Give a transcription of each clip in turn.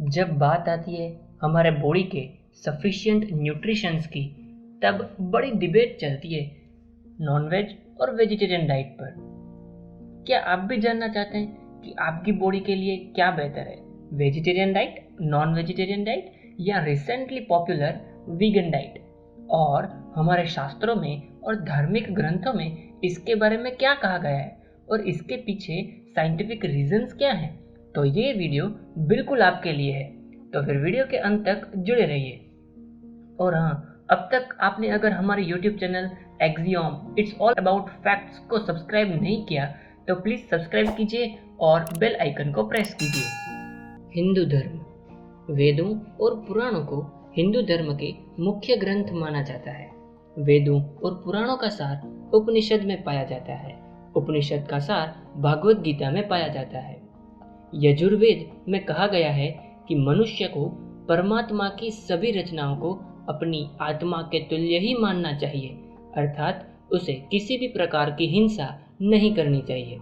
जब बात आती है हमारे बॉडी के सफिशिएंट न्यूट्रिशंस की, तब बड़ी डिबेट चलती है नॉनवेज और वेजिटेरियन डाइट पर। क्या आप भी जानना चाहते हैं कि आपकी बॉडी के लिए क्या बेहतर है, vegetarian diet, non vegetarian diet या रिसेंटली पॉपुलर वीगन डाइट? और हमारे शास्त्रों में और धार्मिक ग्रंथों में इसके बारे में क्या कहा गया है और इसके पीछे साइंटिफिक रीजंस क्या हैं? तो ये वीडियो बिल्कुल आपके लिए है, तो फिर वीडियो के अंत तक जुड़े रहिए। और हाँ, अब तक आपने अगर हमारे YouTube channel axiom it's all about facts को सब्सक्राइब नहीं किया तो प्लीज सब्सक्राइब कीजिए और बेल आइकन को प्रेस कीजिए। हिंदू धर्म, वेदों और पुराणों को हिंदू धर्म के मुख्य ग्रंथ माना जाता है। वेदों और पुराणों का सार उपनिषद में पाया जाता है। उपनिषद का सार भागवत गीता में पाया जाता है। यजुर्वेद में कहा गया है कि मनुष्य को परमात्मा की सभी रचनाओं को अपनी आत्मा के तुल्य ही मानना चाहिए, अर्थात उसे किसी भी प्रकार की हिंसा नहीं करनी चाहिए।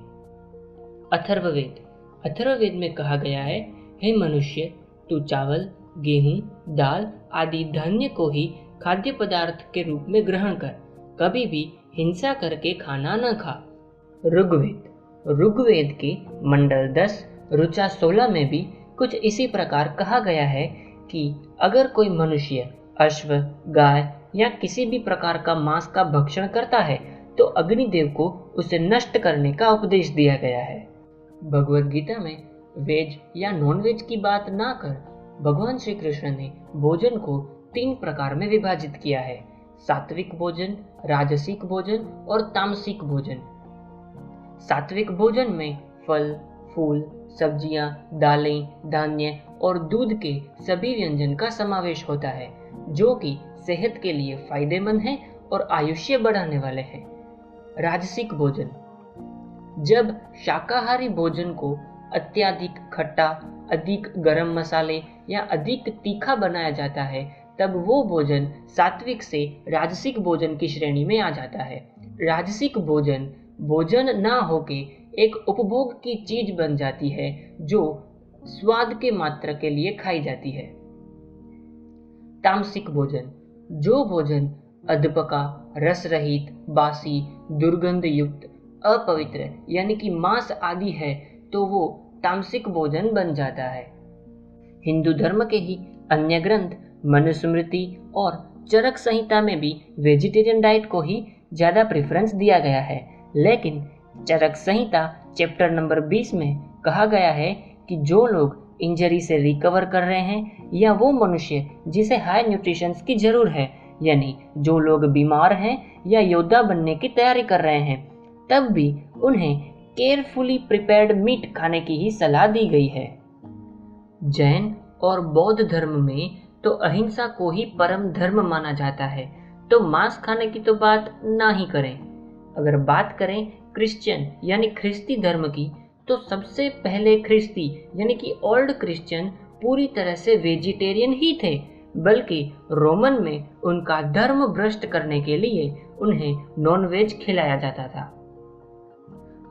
अथर्ववेद में कहा गया है, हे मनुष्य, तू चावल, गेहूं, दाल आदि धान्य को ही खाद्य पदार्थ के रूप में ग्रहण कर, कभी भी हिंसा करके खाना न खा। ऋग्वेद के मंडल 10 ऋचा 16 में भी कुछ इसी प्रकार कहा गया है कि अगर कोई मनुष्य अश्व, गाय या किसी भी प्रकार का मांस का भक्षण करता है तो अग्निदेव को उसे नष्ट करने का उपदेश दिया गया है। भगवत गीता में वेज या नॉन वेज की बात ना कर भगवान श्री कृष्ण ने भोजन को 3 प्रकार में विभाजित किया है: सात्विक भोजन, राजसिक भोजन और तामसिक भोजन। सात्विक भोजन में फल, फूल, सब्जियां, दालें, धान्य और दूध के सभी व्यंजन का समावेश होता है, जो कि सेहत के लिए फायदेमंद है और आयुष्य बढ़ाने वाले हैं। राजसिक भोजन, जब शाकाहारी भोजन को अत्यधिक खट्टा, अधिक गरम मसाले या अधिक तीखा बनाया जाता है, तब वो भोजन सात्विक से राजसिक भोजन की श्रेणी में आ जाता है। राजसिक भोजन ना होके एक उपभोग की चीज बन जाती है जो स्वाद के मात्र के लिए खाई जाती है। तामसिक भोजन, जो भोजन अधपका, रस रहित, बासी, दुर्गंध युक्त, अपवित्र यानी कि मांस आदि है, तो वो तामसिक भोजन बन जाता है। हिंदू धर्म के ही अन्य ग्रंथ मनुस्मृति और चरक संहिता में भी वेजिटेरियन डाइट को ही ज्यादा प्रेफरेंस दिया गया है, लेकिन चरक संहिता चैप्टर नंबर 20 में कहा गया है कि जो लोग इंजरी से रिकवर कर रहे हैं या वो मनुष्य जिसे हाई न्यूट्रिशंस की जरूर है, यानी जो लोग बीमार हैं या योद्धा बनने की तैयारी कर रहे हैं, तब भी उन्हें केयरफुली प्रिपेयर्ड मीट खाने की ही सलाह दी गई है। जैन और बौद्ध धर्म में तो अहिंसा को ही परम धर्म माना जाता है, तो मांस खाने की तो बात ना ही करें। अगर बात करें क्रिश्चियन यानी ख्रिस्ती धर्म की, तो सबसे पहले ख्रिस्ती यानी कि ओल्ड क्रिश्चियन पूरी तरह से वेजिटेरियन ही थे, बल्कि रोमन में उनका धर्म भ्रष्ट करने के लिए उन्हें नॉनवेज खिलाया जाता था।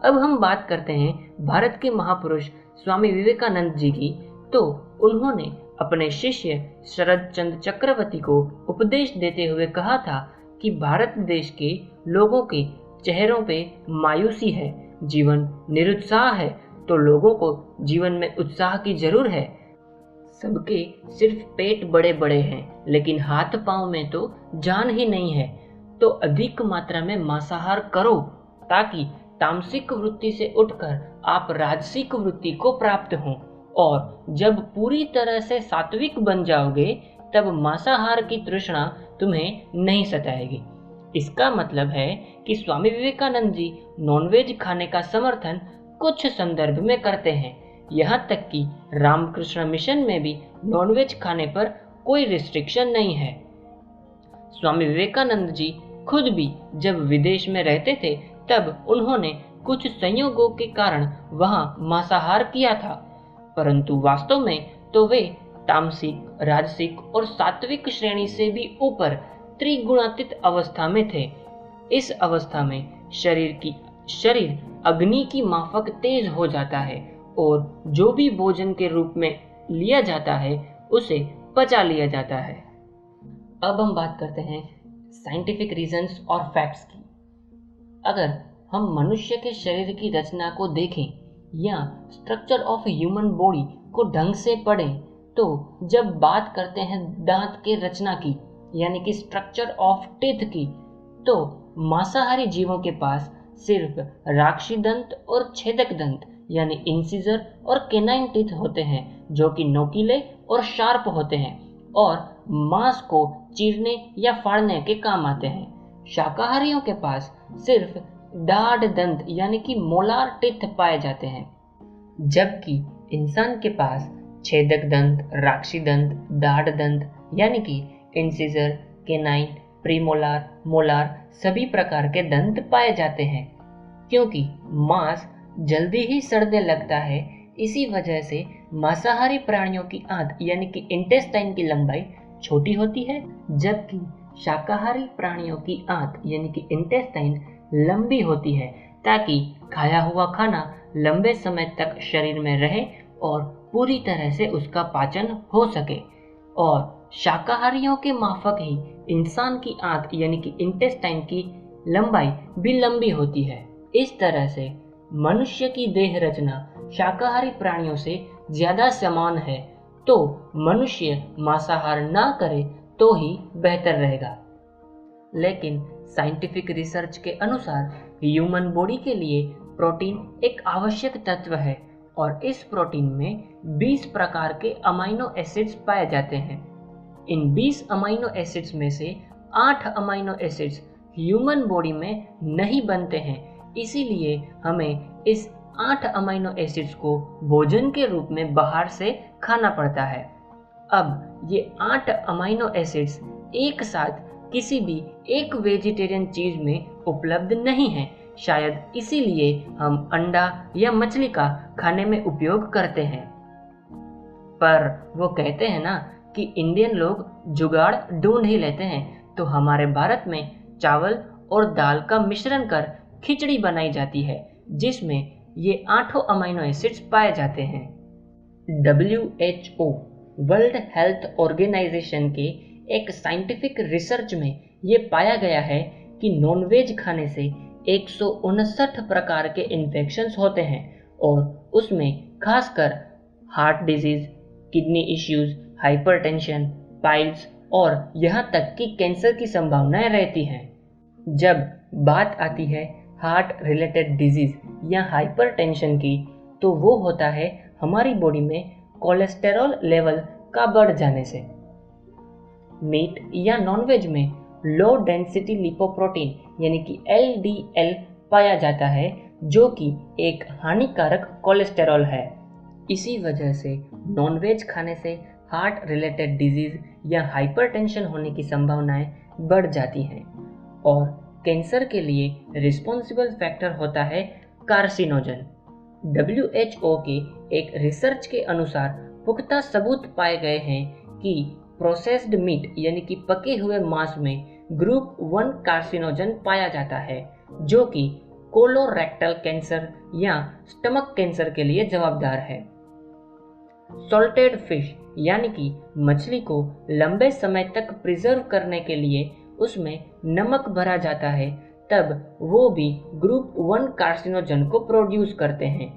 अब हम बात करते हैं भारत के महापुरुष स्वामी विवेकानंद जी की, तो उन्होंने अपने शिष्य शरद चंद्र चक्रवर्ती को उपदेश देते हुए कहा था कि भारत देश के लोगों के चेहरों पे मायूसी है, जीवन निरुत्साह है, तो लोगों को जीवन में उत्साह की जरूर है। सबके सिर्फ पेट बड़े बड़े हैं, लेकिन हाथ पांव में तो जान ही नहीं है, तो अधिक मात्रा में मांसाहार करो ताकि तामसिक वृत्ति से उठकर आप राजसिक वृत्ति को प्राप्त हों, और जब पूरी तरह से सात्विक बन जाओगे तब मांसाहार की तृष्णा तुम्हें नहीं सताएगी। इसका मतलब है कि स्वामी विवेकानंद जी नॉनवेज खाने का समर्थन कुछ संदर्भ में करते हैं। यहाँ तक कि रामकृष्ण मिशन में भी नॉनवेज खाने पर कोई रिस्ट्रिक्शन नहीं है। स्वामी विवेकानंद जी खुद भी जब विदेश में रहते थे, तब उन्होंने कुछ संयोगों के कारण वहाँ मांसाहार किया था, परंतु वास्तव में तो वे तामसिक, राजसिक और सात्विक श्रेणी से भी ऊपर त्रिगुणातीत अवस्था में थे। इस अवस्था में शरीर अग्नि की माफक तेज हो जाता है और जो भी भोजन के रूप में लिया जाता है उसे पचा लिया जाता है। अब हम बात करते हैं साइंटिफिक रीजंस और फैक्ट्स की। अगर हम मनुष्य के शरीर की रचना को देखें या स्ट्रक्चर ऑफ ह्यूमन बॉडी को ढंग से पढ़ें, तो जब बात करते हैं दांत के रचना की यानी कि स्ट्रक्चर ऑफ टीथ की, तो मांसाहारी जीवों के पास सिर्फ राक्षी दंत और छेदक दंत यानी इंसिजर और केनाइन टीथ होते हैं, जो कि नोकीले और शार्प होते हैं और मांस को चीरने या फाड़ने के काम आते हैं। शाकाहारियों के पास सिर्फ दाढ़ दंत यानी कि मोलार टीथ पाए जाते हैं, जबकि इंसान के पास छेदक दंत, राक्षी दंत, दाढ़ दंत यानी कि इंसिजर, केनाइन, प्रीमोलार, मोलार सभी प्रकार के दंत पाए जाते हैं। क्योंकि मांस जल्दी ही सड़ने लगता है, इसी वजह से मांसाहारी प्राणियों की आंत यानी कि इंटेस्टाइन की लंबाई छोटी होती है, जबकि शाकाहारी प्राणियों की आंत यानी कि इंटेस्टाइन लंबी होती है, ताकि खाया हुआ खाना लंबे समय तक शरीर में रहे और पूरी तरह से उसका पाचन हो सके। और शाकाहारियों के माफक ही इंसान की आंत यानी कि इंटेस्टाइन की लंबाई भी लंबी होती है। इस तरह से मनुष्य की देह रचना शाकाहारी प्राणियों से ज्यादा समान है, तो मनुष्य मांसाहार ना करे तो ही बेहतर रहेगा। लेकिन साइंटिफिक रिसर्च के अनुसार ह्यूमन बॉडी के लिए प्रोटीन एक आवश्यक तत्व है और इस प्रोटीन में 20 प्रकार के अमाइनो एसिड्स पाए जाते हैं। इन 20 अमाइनो एसिड्स में से 8 अमाइनो एसिड्स ह्यूमन बॉडी में नहीं बनते हैं, इसीलिए हमें इस 8 अमाइनो एसिड्स को भोजन के रूप में बाहर से खाना पड़ता है। अब ये 8 अमाइनो एसिड्स एक साथ किसी भी एक वेजिटेरियन चीज में उपलब्ध नहीं है, शायद इसीलिए हम अंडा या मछली का खाने में उपयोग करते हैं। पर वो कहते हैं ना कि इंडियन लोग जुगाड़ ढूंढ ही लेते हैं, तो हमारे भारत में चावल और दाल का मिश्रण कर खिचड़ी बनाई जाती है, जिसमें ये 8 अमाइनो एसिड्स पाए जाते हैं। WHO वर्ल्ड हेल्थ ऑर्गेनाइजेशन के एक साइंटिफिक रिसर्च में ये पाया गया है कि नॉनवेज खाने से 159 प्रकार के इन्फेक्शंस होते हैं और उसमें खासकर heart disease, kidney issues, hypertension, piles और यहाँ तक कि कैंसर की संभावनाएं रहती हैं। जब बात आती है हार्ट रिलेटेड डिजीज या हाइपरटेंशन की, तो वो होता है हमारी बॉडी में कोलेस्टेरॉल लेवल का बढ़ जाने से। मीट या नॉनवेज में लो डेंसिटी लिपोप्रोटीन यानी कि LDL पाया जाता है, जो कि एक हानिकारक कोलेस्टेरॉल है। इसी वजह से नॉनवेज खाने से हार्ट रिलेटेड डिजीज या हाइपरटेंशन होने की संभावनाएं बढ़ जाती हैं। और कैंसर के लिए रिस्पॉन्सिबल फैक्टर होता है कार्सिनोजन। WHO के एक रिसर्च के अनुसार पुख्ता सबूत पाए गए हैं कि प्रोसेस्ड मीट यानी कि पके हुए मांस में ग्रुप 1 कार्सिनोजन पाया जाता है, जो कि कोलोरेक्टल कैंसर या स्टमक कैंसर के लिए जवाबदार है। सॉल्टेड फिश यानी कि मछली को लंबे समय तक प्रिजर्व करने के लिए उसमें नमक भरा जाता है, तब वो भी ग्रुप 1 कार्सिनोजन को प्रोड्यूस करते हैं,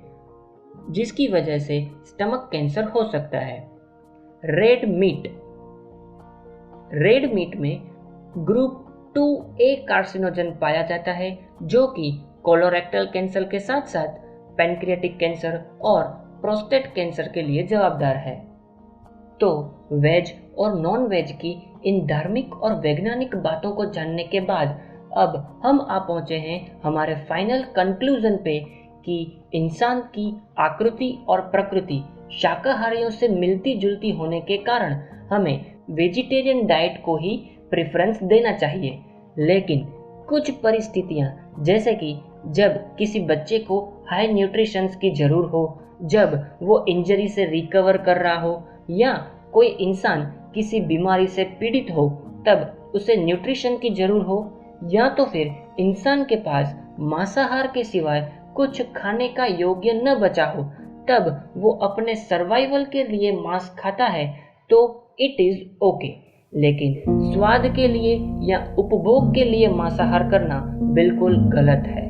जिसकी वजह से स्टमक कैंसर हो सकता है। रेड मीट में ग्रुप 2A कार्सिनोजन पाया जाता है, जो कि कोलोरेक्टल कैंसर के साथ साथ पैनक्रियाटिक कैंसर और प्रोस्टेट कैंसर के लिए जवाबदार है। तो वेज और नॉन वेज की इन धार्मिक और वैज्ञानिक बातों को जानने के बाद अब हम आ पहुंचे हैं हमारे फाइनल कंक्लूजन पे कि इंसान की आकृति और प्रकृति शाकाहारियों से मिलती जुलती होने के कारण हमें वेजिटेरियन डाइट को ही प्रेफरेंस देना चाहिए। लेकिन कुछ परिस्थितियां, जैसे कि जब किसी बच्चे को हाई न्यूट्रिशंस की जरूरत हो, जब वो इंजरी से रिकवर कर रहा हो, या कोई इंसान किसी बीमारी से पीड़ित हो तब उसे न्यूट्रिशन की जरूरत हो, या तो फिर इंसान के पास मांसाहार के सिवाय कुछ खाने का योग्य न बचा हो, तब वो अपने सर्वाइवल के लिए मांस खाता है तो इट इज ओके, लेकिन स्वाद के लिए या उपभोग के लिए मांसाहार करना बिल्कुल गलत है।